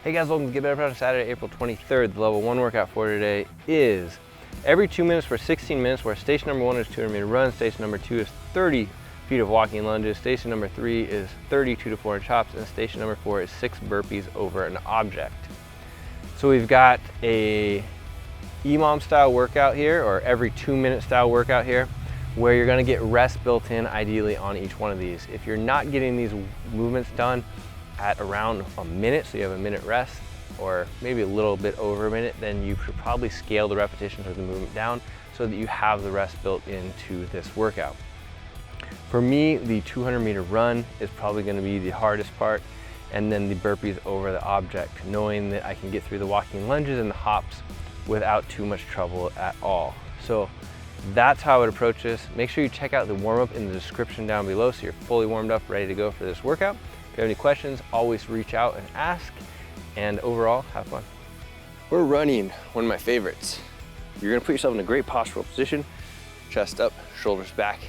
Hey guys, welcome to Get Better on Saturday, April 23rd. The level 1 workout for today is every 2 minutes for 16 minutes, where station number 1 is 200-meter run, station number 2 is 30 feet of walking lunges, station number 3 is 30 2 to 4 inch hops, and station number 4 is 6 burpees over an object. So we've got a EMOM style workout here, or every 2 minute style workout here, where you're gonna get rest built in ideally on each one of these. If you're not getting these movements done at around a minute, so you have a minute rest, or maybe a little bit over a minute, then you should probably scale the repetitions of the movement down so that you have the rest built into this workout. For me, the 200-meter run is probably gonna be the hardest part, and then the burpees over the object, knowing that I can get through the walking lunges and the hops without too much trouble at all. So that's how I would approach this. Make sure you check out the warm-up in the description down below so you're fully warmed up, ready to go for this workout. If you have any questions, always reach out and ask, and overall, have fun. We're running, one of my favorites. You're gonna put yourself in a great postural position, chest up, shoulders back,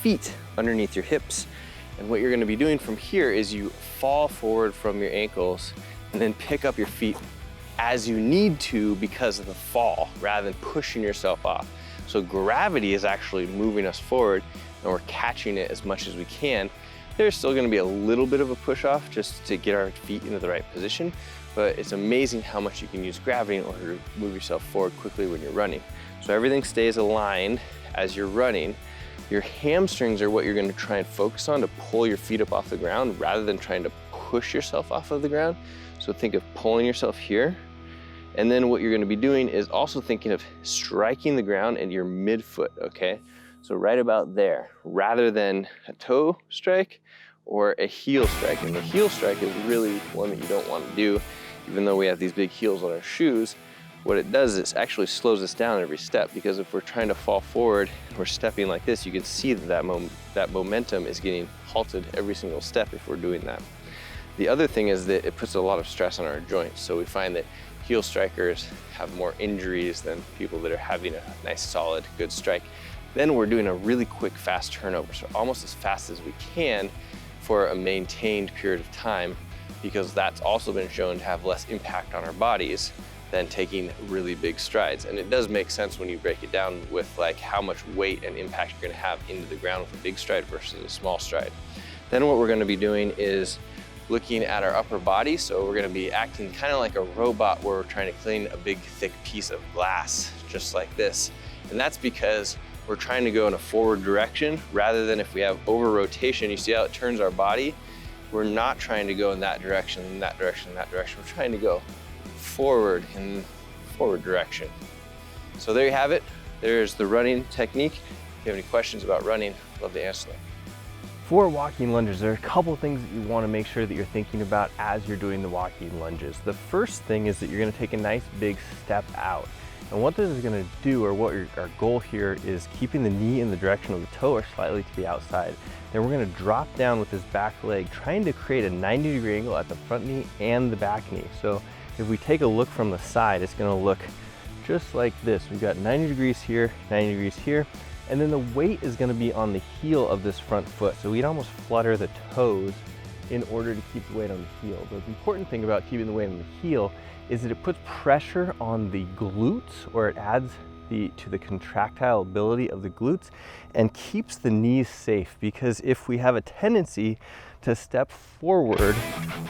feet underneath your hips. And what you're gonna be doing from here is you fall forward from your ankles and then pick up your feet as you need to because of the fall, rather than pushing yourself off. So gravity is actually moving us forward, and we're catching it as much as we can. There's still gonna be a little bit of a push off just to get our feet into the right position, but it's amazing how much you can use gravity in order to move yourself forward quickly when you're running. So everything stays aligned as you're running. Your hamstrings are what you're gonna try and focus on to pull your feet up off the ground rather than trying to push yourself off of the ground. So think of pulling yourself here. And then what you're gonna be doing is also thinking of striking the ground in your midfoot, okay? So right about there, rather than a toe strike or a heel strike. And the heel strike is really one that you don't want to do, even though we have these big heels on our shoes. What it does is actually slows us down every step, because if we're trying to fall forward, we're stepping like this, you can see that momentum is getting halted every single step if we're doing that. The other thing is that it puts a lot of stress on our joints. So we find that heel strikers have more injuries than people that are having a nice, solid, good strike. Then we're doing a really quick, fast turnover. So almost as fast as we can for a maintained period of time, because that's also been shown to have less impact on our bodies than taking really big strides. And it does make sense when you break it down with like how much weight and impact you're gonna have into the ground with a big stride versus a small stride. Then what we're gonna be doing is looking at our upper body. So we're gonna be acting kind of like a robot where we're trying to clean a big, thick piece of glass, just like this. And that's because we're trying to go in a forward direction rather than if we have over rotation. You see how it turns our body? We're not trying to go in that direction, in that direction, in that direction. We're trying to go forward in forward direction. So there you have it. There's the running technique. If you have any questions about running, I'd love to answer them. For walking lunges, there are a couple things that you want to make sure that you're thinking about as you're doing the walking lunges. The first thing is that you're going to take a nice big step out. And what this is going to do, or what our goal here, is keeping the knee in the direction of the toe or slightly to the outside. Then we're going to drop down with this back leg, trying to create a 90-degree angle at the front knee and the back knee. So if we take a look from the side, it's going to look just like this. We've got 90 degrees here, 90 degrees here, and then the weight is going to be on the heel of this front foot. So we'd almost flutter the toes in order to keep the weight on the heel. The important thing about keeping the weight on the heel is that it puts pressure on the glutes, or it adds to the contractile ability of the glutes and keeps the knees safe. Because if we have a tendency to step forward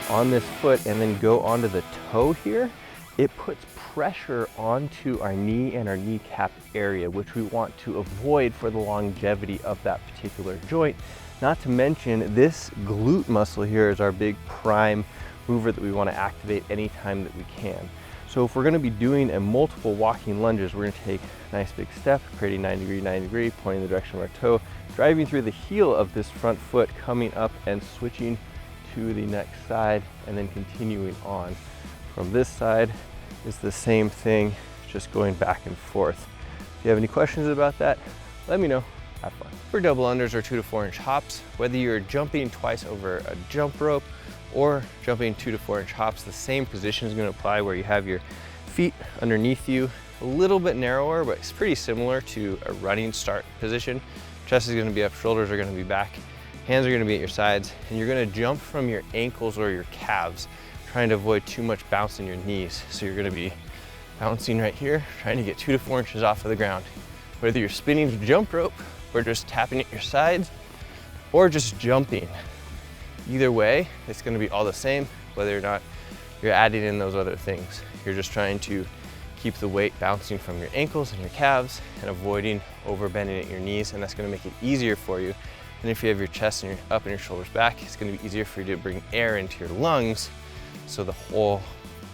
on this foot and then go onto the toe here, it puts pressure onto our knee and our kneecap area, which we want to avoid for the longevity of that particular joint. Not to mention, this glute muscle here is our big prime mover that we want to activate anytime that we can. So if we're going to be doing a multiple walking lunges, we're going to take a nice big step, creating 90 degree, pointing the direction of our toe, driving through the heel of this front foot, coming up and switching to the next side, and then continuing on. From this side is the same thing, just going back and forth. If you have any questions about that, let me know. Have fun. For double unders or 2 to 4 inch hops, whether you're jumping twice over a jump rope or jumping 2 to 4 inch hops, the same position is going to apply, where you have your feet underneath you, a little bit narrower, but it's pretty similar to a running start position. Chest is going to be up, shoulders are going to be back, Hands are gonna be at your sides, and you're gonna jump from your ankles or your calves, trying to avoid too much bounce in your knees. So you're gonna be bouncing right here, trying to get 2 to 4 inches off of the ground. Whether you're spinning the jump rope or just tapping at your sides or just jumping. Either way, it's gonna be all the same, whether or not you're adding in those other things. You're just trying to keep the weight bouncing from your ankles and your calves and avoiding overbending at your knees, and that's gonna make it easier for you. And if you have your chest and your up and your shoulders back, it's gonna be easier for you to bring air into your lungs, so the whole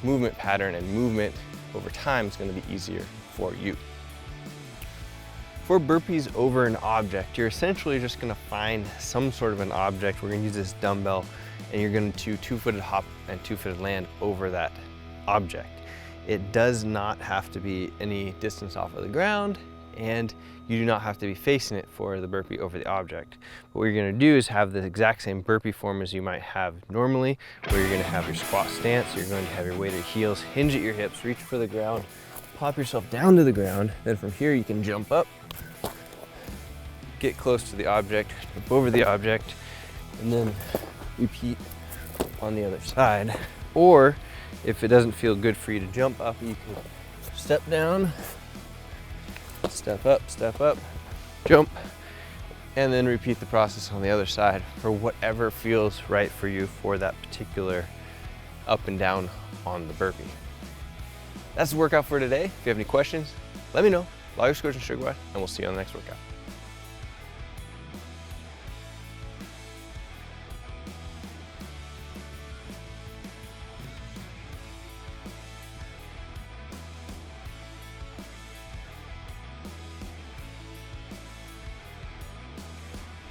movement pattern and movement over time is gonna be easier for you. For burpees over an object, you're essentially just gonna find some sort of an object. We're gonna use this dumbbell, and you're going to 2-footed hop and 2-footed land over that object. It does not have to be any distance off of the ground, and you do not have to be facing it for the burpee over the object. What you're gonna do is have the exact same burpee form as you might have normally, where you're gonna have your squat stance, you're going to have your weighted heels, hinge at your hips, reach for the ground, pop yourself down to the ground, then from here you can jump up, get close to the object, jump over the object, and then repeat on the other side. Or if it doesn't feel good for you to jump up, you can step down, step up, jump, and then repeat the process on the other side for whatever feels right for you for that particular up and down on the burpee. That's the workout for today. If you have any questions, let me know. Log your coach and Sugar Bud, and we'll see you on the next workout.